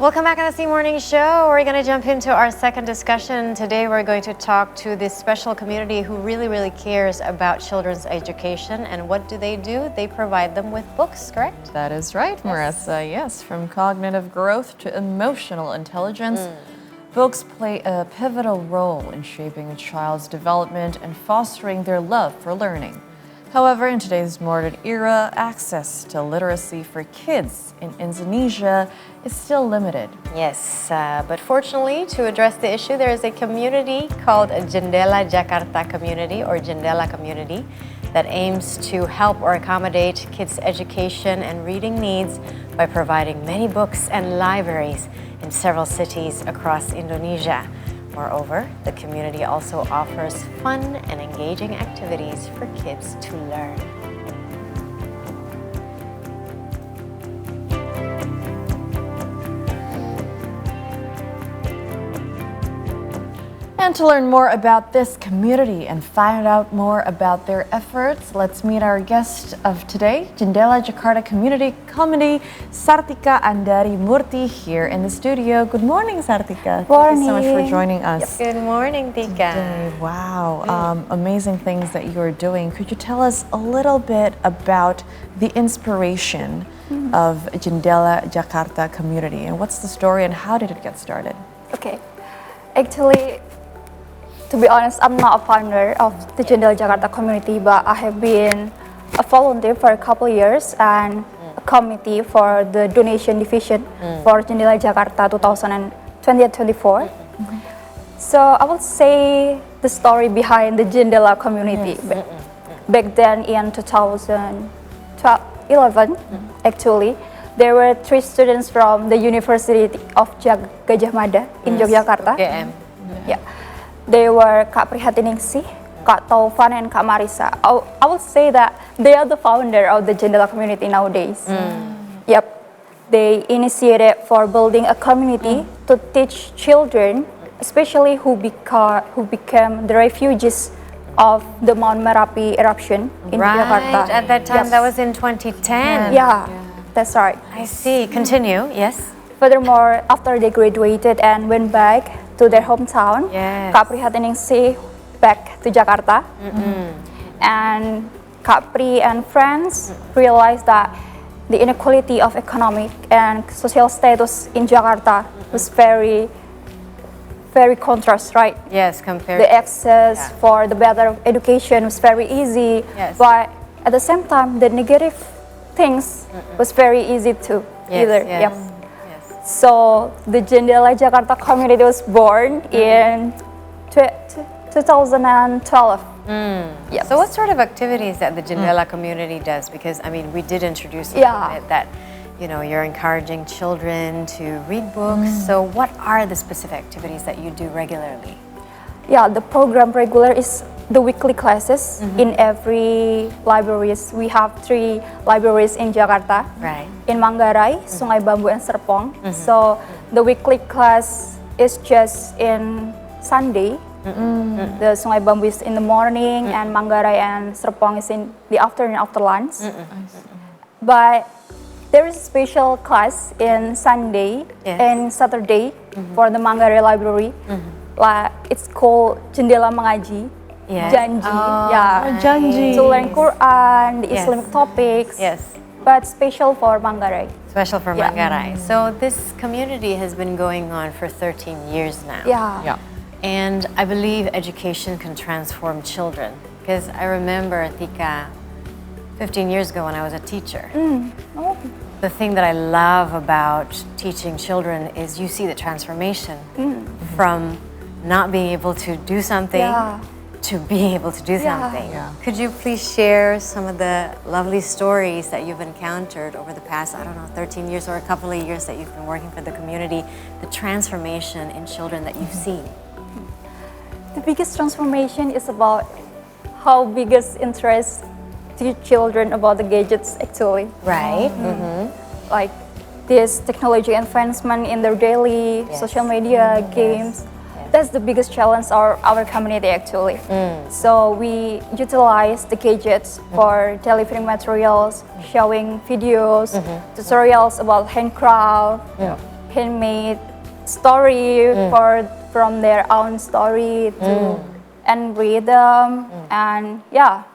Welcome back on the C Morning Show. We're going to jump into our second discussion. Today we're going to talk to this special community who really cares about children's education. And what do? They provide them with books, correct? That is right, Marissa. Yes, from cognitive growth to emotional intelligence, books play a pivotal role in shaping a child's development and fostering their love for learning. However, in today's modern era, access to literacy for kids in Indonesia is still limited. Yes, but fortunately, to address the issue, there is a community called Jendela Jakarta Community or Jendela Community that aims to help or accommodate kids' education and reading needs by providing many books and libraries in several cities across Indonesia. Moreover, the community also offers fun and engaging activities for kids to learn. And to learn more about this community and find out more about their efforts, let's meet our guest of today, Jendela Jakarta Community Comedy, Sartika Andari Murti here in the studio. Good morning, Sartika. Thank you so much for joining us. Good morning, Tika. Today. Wow, amazing things that you're doing. Could you tell us a little bit about the inspiration of Jendela Jakarta Community and what's the story and how did it get started? Okay, actually, to be honest, I'm not a founder of the Jendela Jakarta community, but I have been a volunteer for a couple of years and a committee for the donation division for Jendela Jakarta 2020-24. So I will say the story behind the Jendela community. Back then in 2011, actually, there were 3 students from the University of Gajah Mada in Yogyakarta. Yeah. They were Kak Prihatingsi, Kak Taufan, and Kak Marisa. I would say that they are the founder of the Jendela community nowadays. Yep, they initiated for building a community to teach children, especially who became the refugees of the Mount Merapi eruption in Jakarta. At that time, that was in 2010. Yeah, that's right. I see. Continue. Yes. Furthermore, after they graduated and went back to their hometown, Kak Prihatingsi back to Jakarta, and Kak Pri and friends realized that the inequality of economic and social status in Jakarta was very contrast, right? Yes, compared. The access for the better education was very easy, but at the same time, the negative things was very easy too. Yep. So the Jendela Jakarta community was born in 2012. Yep. So what sort of activities that the Jendela community does? Because I mean, we did introduce a little bit that, you know, you're encouraging children to read books. So what are the specific activities that you do regularly? Yeah, the program regular is the weekly classes in every libraries. We have 3 libraries in Jakarta. Right. In Manggarai, Sungai Bambu, and Serpong. So the weekly class is just in Sunday. The Sungai Bambu is in the morning, and Manggarai and Serpong is in the afternoon after lunch. But there is a special class in Sunday and Saturday for the Manggarai library. It's called Jendela Mengaji. Janji, Janji. to learn Quran, the Islamic topics. But special for Manggarai. Special for Manggarai. So this community has been going on for 13 years now. Yeah. And I believe education can transform children. Because I remember, Tika, 15 years ago when I was a teacher. The thing that I love about teaching children is you see the transformation from not being able to do something to being able to do something. Could you please share some of the lovely stories that you've encountered over the past, 13 years or a couple of years that you've been working for the community, the transformation in children that you've seen? The biggest transformation is about how biggest interest to children about the gadgets actually. Right. Like this technology advancement in their daily social media, games. That's the biggest challenge of our community actually. So we utilize the gadgets for delivering materials, showing videos, tutorials about handcraft, handmade story from their own story to and read them and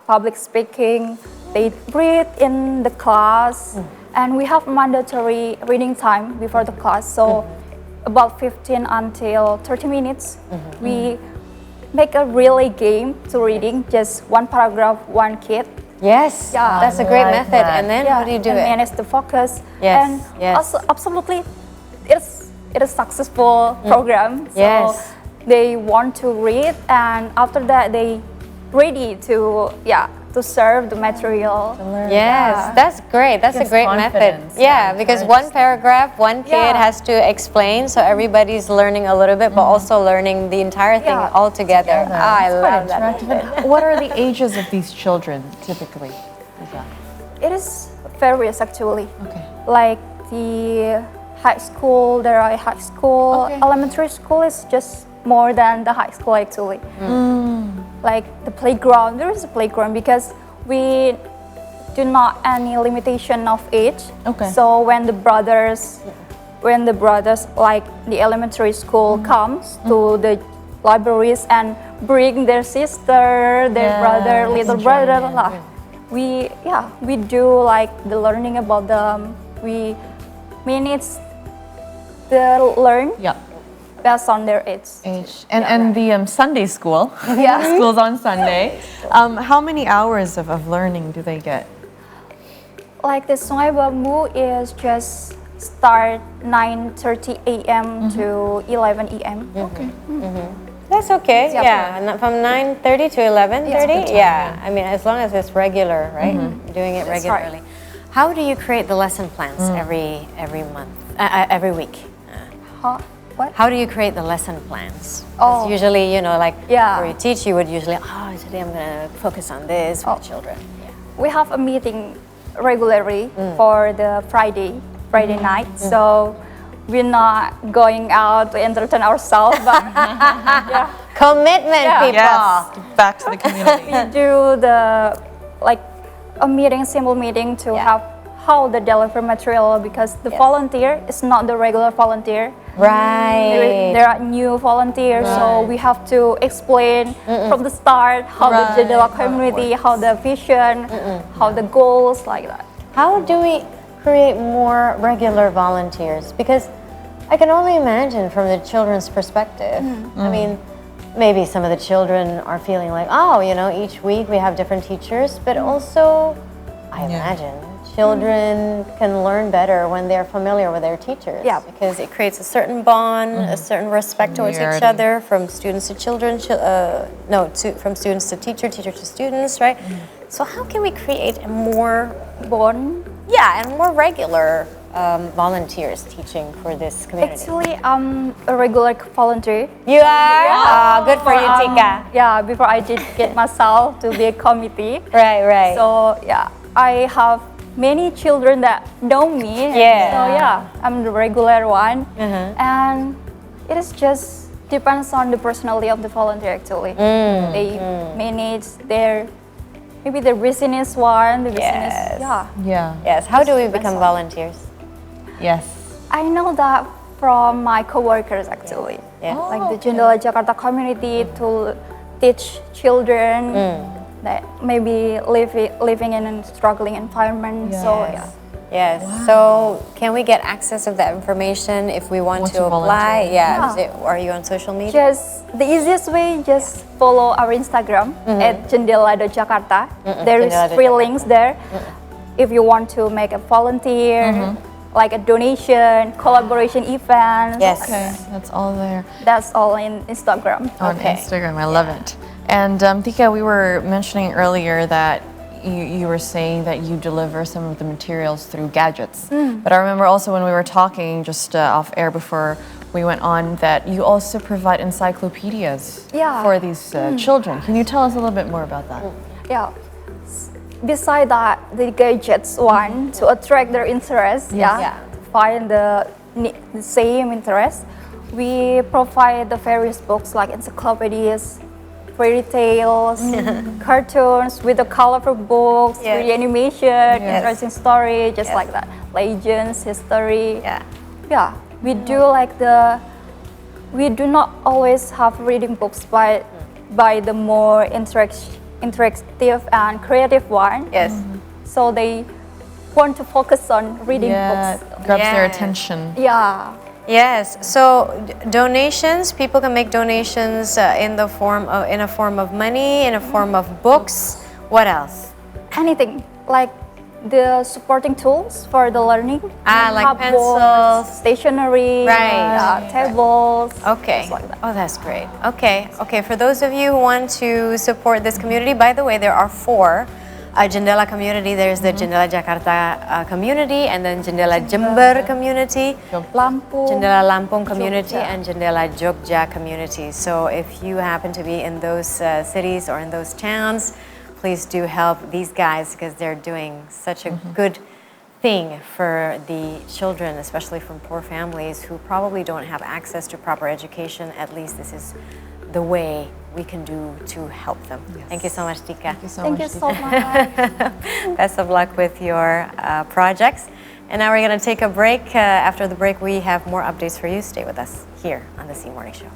public speaking. They read in the class and we have mandatory reading time before the class. So about 15 until 30 minutes, we make a relay game to reading, just one paragraph, one kid. Yes, that's a great method. That. And then how do you do and it? manage the focus. Yes, And also, absolutely, it is successful program. So Yes. they want to read, and after that they ready to serve the material. Yes, that's great. That's a Gives great method. confidence, Yeah, because one paragraph, one kid Yeah. has to explain, so everybody's learning a little bit, but also learning the entire thing Yeah. all together. I love that. Interactive. And what are the ages of these children typically? It is various actually. Okay. Like the high school, there are high school, Okay. elementary school is just more than the high school actually. Like the playground, there is a playground because we do not any limitation of age. Okay. So when the brothers like the elementary school comes to the libraries and bring their sister, their brother, little brother, we do like the learning about them. We manage the learn Yeah. based on their age. And the Sunday school. Yeah. School's on Sunday. How many hours of learning do they get? Like the Sungai Bambu is just start 9:30 a.m. to 11 a.m. Okay. That's okay. Yeah. Yeah, and from 9:30 to 11:30. Yeah, I mean, as long as it's regular, right? Doing it That's right. regularly. How do you create the lesson plans every month, every week? What? How do you create the lesson plans? 'Cause Oh. usually, you know, like Yeah. where you teach, you would usually, today I'm gonna focus on this with children. We have a meeting regularly for the Friday night. So we're not going out to entertain ourselves, but Commitment, people. Yes. Back to the community. we do the like a meeting, simple meeting to have how the deliver material because the volunteer is not the regular volunteer. Right. There are new volunteers, so we have to explain from the start how the Jendela community, how the vision, how the goals, like that. How do we create more regular volunteers? Because I can only imagine from the children's perspective. I mean, maybe some of the children are feeling like, each week we have different teachers, but also, I imagine, children can learn better when they're familiar with their teachers. Yeah. Because it creates a certain bond, a certain respect towards each Familiarity. other, from students to children, from students to teacher to students, right? So how can we create a more Bond. and more regular volunteers teaching for this community? Actually, I'm a regular volunteer. You are? Good for you, Tika. Before I did get myself to be a committee. Right. So I have many children that know me. Yeah. So I'm the regular one, and it is just depends on the personality of the volunteer. Actually, they manage maybe the business one, the business. Yeah. Yes. How do we Depends become on- volunteers? Yes. I know that from my coworkers actually. Yeah. Like the Jendela Jakarta community to teach children that maybe living in a struggling environment. So Yes. So can we get access of that information if we want to apply? volunteer. Yeah. Are you on social media? just the easiest way, just follow our Instagram at jendela.jakarta. There is Jendela.jakarta. free links there. If you want to make a volunteer, like a donation, collaboration events. Yes. Okay. That's all there. That's all in Instagram. On Instagram. I love it. And Tika, we were mentioning earlier that you were saying that you deliver some of the materials through gadgets. But I remember also when we were talking just off air before we went on that you also provide encyclopedias for these children. Can you tell us a little bit more about that? Yeah. Beside that, the gadgets one to attract their interest, to find the same interest, we provide the various books like encyclopedias, fairy tales, cartoons with the colorful books, with the animation, interesting story, just like that. Legends, history. We do we do not always have reading books by the more interactive and creative one. Yes. So they want to focus on reading books. Grabs their attention. Yeah. Yes. So donations, people can make donations in a form of money, in a form of books. What else? Anything like the supporting tools for the learning. Like cupboards, pencils, stationery, Right. tables. Okay. things like that. Oh, that's great. Okay. Okay. For those of you who want to support this community, by the way, there are 4 Jendela community. There's the Jendela Jakarta community, and then Jendela Jember community, Lampung. Jendela Lampung community, Jogja. and Jendela Jogja community. So if you happen to be in those cities or in those towns, please do help these guys because they're doing such a good thing for the children, especially from poor families who probably don't have access to proper education. At least this is the way we can do to help them. Yes. Thank you so much, Tika. Thank you so Thank much. you so much. Best of luck with your projects. And now we're going to take a break. After the break, we have more updates for you. Stay with us here on the C Morning Show.